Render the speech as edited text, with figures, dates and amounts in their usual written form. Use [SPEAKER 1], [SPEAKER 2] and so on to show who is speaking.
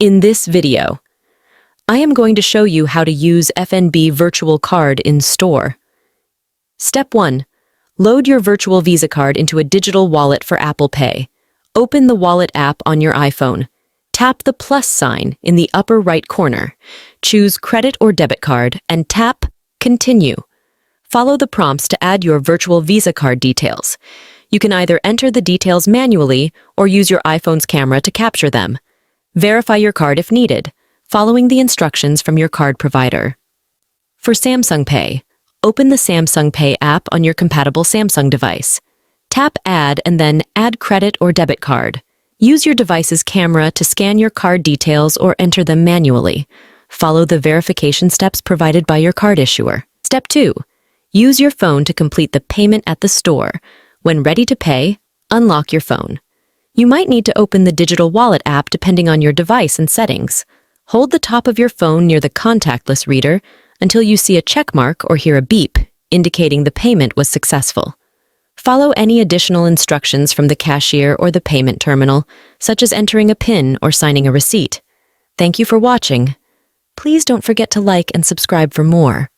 [SPEAKER 1] In this video, I am going to show you how to use FNB Virtual Card in store. Step 1. Load your virtual Visa card into a digital wallet for Apple Pay. Open the wallet app on your iPhone. Tap the plus sign in the upper right corner. Choose credit or debit card and tap Continue. Follow the prompts to add your virtual Visa card details. You can either enter the details manually or use your iPhone's camera to capture them. Verify your card if needed, following the instructions from your card provider. For Samsung Pay, open the Samsung Pay app on your compatible Samsung device. Tap Add and then Add Credit or Debit Card. Use your device's camera to scan your card details or enter them manually. Follow the verification steps provided by your card issuer. Step 2. Use your phone to complete the payment at the store. When ready to pay, unlock your phone. You might need to open the digital wallet app depending on your device and settings. Hold the top of your phone near the contactless reader until you see a check mark or hear a beep, indicating the payment was successful. Follow any additional instructions from the cashier or the payment terminal, such as entering a PIN or signing a receipt. Thank you for watching. Please don't forget to like and subscribe for more.